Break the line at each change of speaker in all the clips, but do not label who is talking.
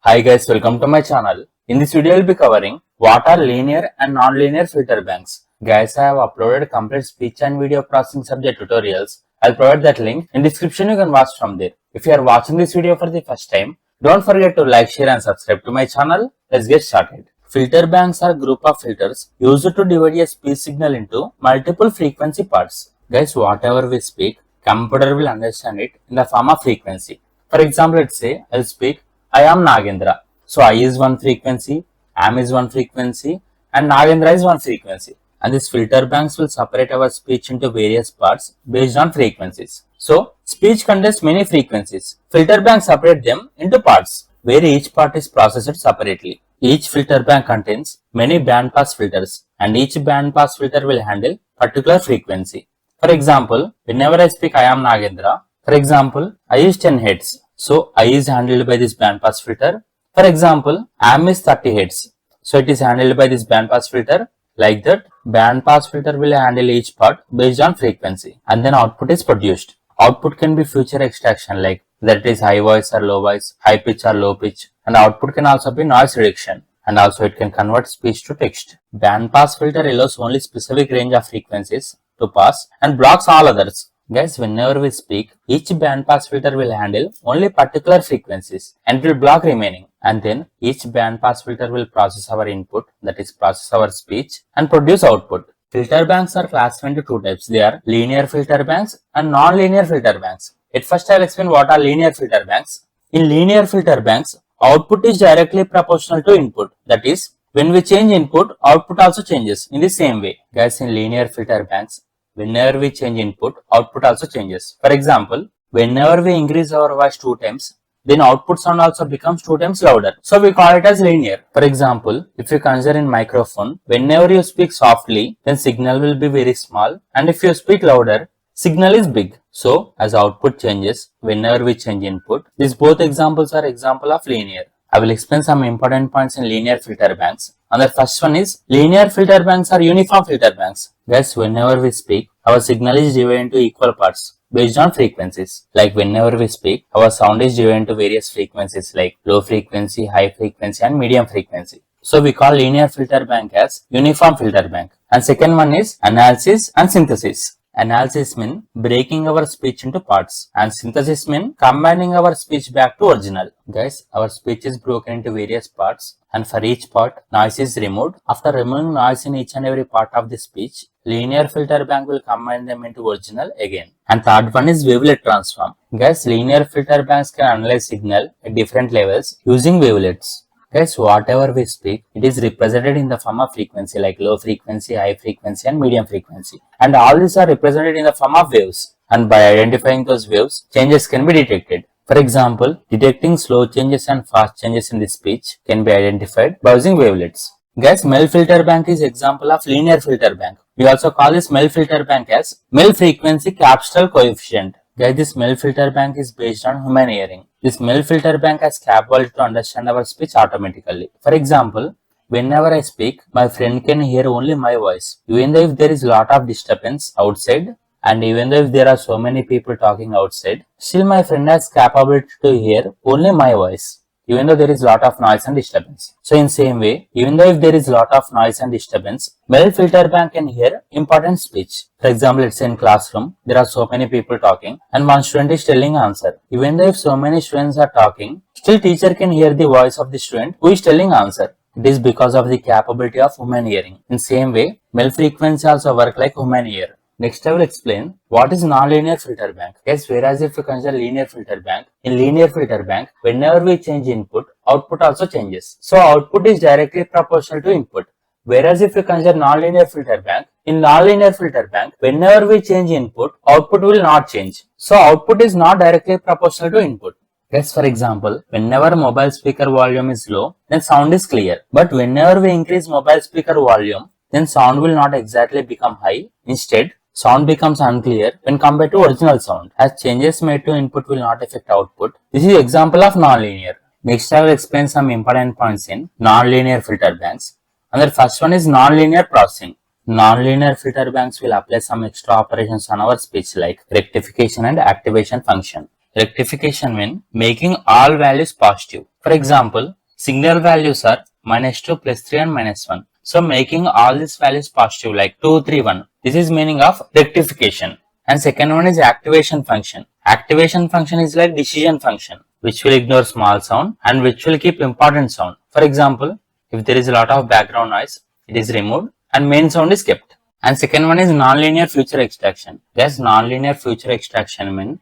Hi guys, welcome to my channel. In this video, I will be covering what are linear and non-linear filter banks. Guys, I have uploaded complete speech and video processing subject tutorials. I'll provide that link in description. You can watch from there. If you are watching this video for the first time, don't forget to like, share and subscribe to my channel. Let's get started. Filter banks are a group of filters used to divide a speech signal into multiple frequency parts. Guys, whatever we speak, computer will understand it in the form of frequency. For example, let's say I'll speak I am Nagendra. So I is one frequency, am is one frequency, and Nagendra is one frequency. And these filter banks will separate our speech into various parts based on frequencies. So speech contains many frequencies. Filter banks separate them into parts where each part is processed separately. Each filter bank contains many bandpass filters, and each bandpass filter will handle particular frequency. For example, whenever I speak I am Nagendra, for example, I is 10 Hz. So I is handled by this bandpass filter. For example, am is 30 Hz. So it is handled by this bandpass filter. Like that, bandpass filter will handle each part based on frequency, and then output is produced. Output can be feature extraction, like that is high voice or low voice, high pitch or low pitch, and output can also be noise reduction, and also it can convert speech to text. Bandpass filter allows only specific range of frequencies to pass and blocks all others. Guys, whenever we speak, each bandpass filter will handle only particular frequencies and will block remaining. And then each bandpass filter will process our input, that is process our speech, and produce output. Filter banks are classified into two types. They are linear filter banks and non-linear filter banks. At first, I will explain what are linear filter banks. In linear filter banks, output is directly proportional to input. That is, when we change input, output also changes in the same way. Guys, in linear filter banks, whenever we change input, output also changes. For example, whenever we increase our voice 2 times, then output sound also becomes 2 times louder. So we call it as linear. For example, if you consider in microphone, whenever you speak softly, then signal will be very small, and if you speak louder, signal is big. So as output changes, whenever we change input, these both examples are example of linear. I will explain some important points in linear filter banks. And the first one is linear filter banks are uniform filter banks. Guys, whenever we speak, our signal is divided into equal parts based on frequencies. Like whenever we speak, our sound is divided into various frequencies like low frequency, high frequency and medium frequency. So we call linear filter bank as uniform filter bank. And second one is analysis and synthesis. Analysis means breaking our speech into parts, and synthesis means combining our speech back to original. Guys, our speech is broken into various parts, and for each part, noise is removed. After removing noise in each and every part of the speech, linear filter bank will combine them into original again. And third one is wavelet transform. Guys, linear filter banks can analyze signal at different levels using wavelets. Guys, whatever we speak, it is represented in the form of frequency like low frequency, high frequency and medium frequency. And all these are represented in the form of waves. And by identifying those waves, changes can be detected. For example, detecting slow changes and fast changes in the speech can be identified by using wavelets. Guys, MEL filter bank is example of linear filter bank. We also call this MEL filter bank as MEL frequency capsular coefficient. Guys, this MEL filter bank is based on human hearing. This MEL filter bank has capability to understand our speech automatically. For example, whenever I speak, my friend can hear only my voice. Even though if there is a lot of disturbance outside, and even though if there are so many people talking outside, still my friend has capability to hear only my voice, even though there is a lot of noise and disturbance. So in same way, even though if there is a lot of noise and disturbance, MEL filter bank can hear important speech. For example, let's say in classroom, there are so many people talking and one student is telling answer. Even though if so many students are talking, still teacher can hear the voice of the student who is telling answer. It is because of the capability of human hearing. In same way, MEL frequency also work like human ear. Next, I will explain what is non-linear filter bank. Yes, whereas if we consider linear filter bank, in linear filter bank, whenever we change input, output also changes. So output is directly proportional to input. Whereas if we consider non-linear filter bank, in non-linear filter bank, whenever we change input, output will not change. So output is not directly proportional to input. Yes, for example, whenever mobile speaker volume is low, then sound is clear. But whenever we increase mobile speaker volume, then sound will not exactly become high. Instead, sound becomes unclear when compared to original sound, as changes made to input will not affect output. This is example of non-linear. Next, I will explain some important points in non-linear filter banks. And the first one is non-linear processing. Non-linear filter banks will apply some extra operations on our speech like rectification and activation function. Rectification means making all values positive. For example, signal values are -2, +3 and -1. So making all these values positive like 2, 3, 1. This is meaning of rectification. And second one is activation function. Activation function is like decision function, which will ignore small sound and which will keep important sound. For example, if there is a lot of background noise, it is removed and main sound is kept. And second one is nonlinear feature extraction. Yes, nonlinear feature extraction means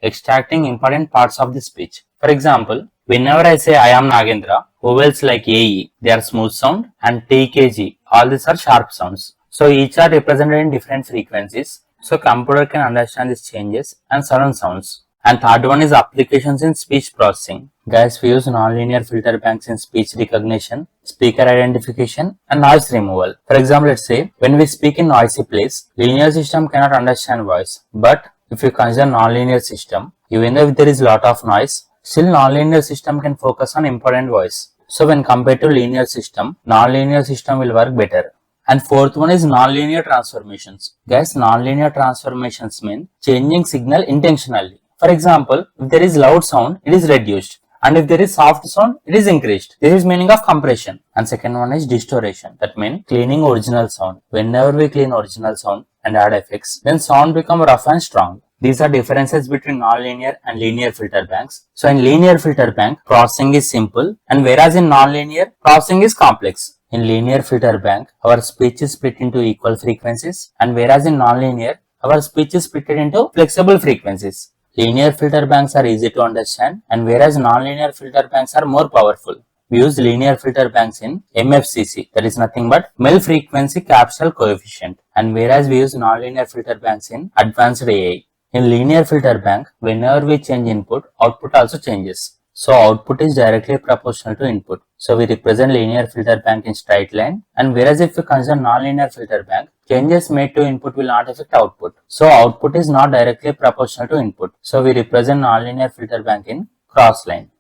extracting important parts of the speech. For example, whenever I say I am Nagendra, vowels like AE, they are smooth sound, and TKG, all these are sharp sounds. So each are represented in different frequencies. So computer can understand these changes and sudden sounds. And third one is applications in speech processing. Guys, we use nonlinear filter banks in speech recognition, speaker identification, and noise removal. For example, let's say when we speak in noisy place, linear system cannot understand voice. But if you consider nonlinear system, even though if there is a lot of noise, still nonlinear system can focus on important voice. So when compared to linear system, nonlinear system will work better. And fourth one is nonlinear transformations. Guys, nonlinear transformations mean changing signal intentionally. For example, if there is loud sound, it is reduced. And if there is soft sound, it is increased. This is meaning of compression. And second one is distortion. That means cleaning original sound. Whenever we clean original sound and add effects, then sound become rough and strong. These are differences between nonlinear and linear filter banks. So in linear filter bank, processing is simple, and whereas in nonlinear, processing is complex. In linear filter bank, our speech is split into equal frequencies, and whereas in nonlinear, our speech is split into flexible frequencies. Linear filter banks are easy to understand, and whereas nonlinear filter banks are more powerful. We use linear filter banks in MFCC, that is nothing but mel frequency capsule coefficient, and whereas we use nonlinear filter banks in advanced AI. In linear filter bank, whenever we change input, output also changes. So output is directly proportional to input. So we represent linear filter bank in straight line, and whereas if we consider nonlinear filter bank, changes made to input will not affect output. So output is not directly proportional to input. So we represent nonlinear filter bank in cross line.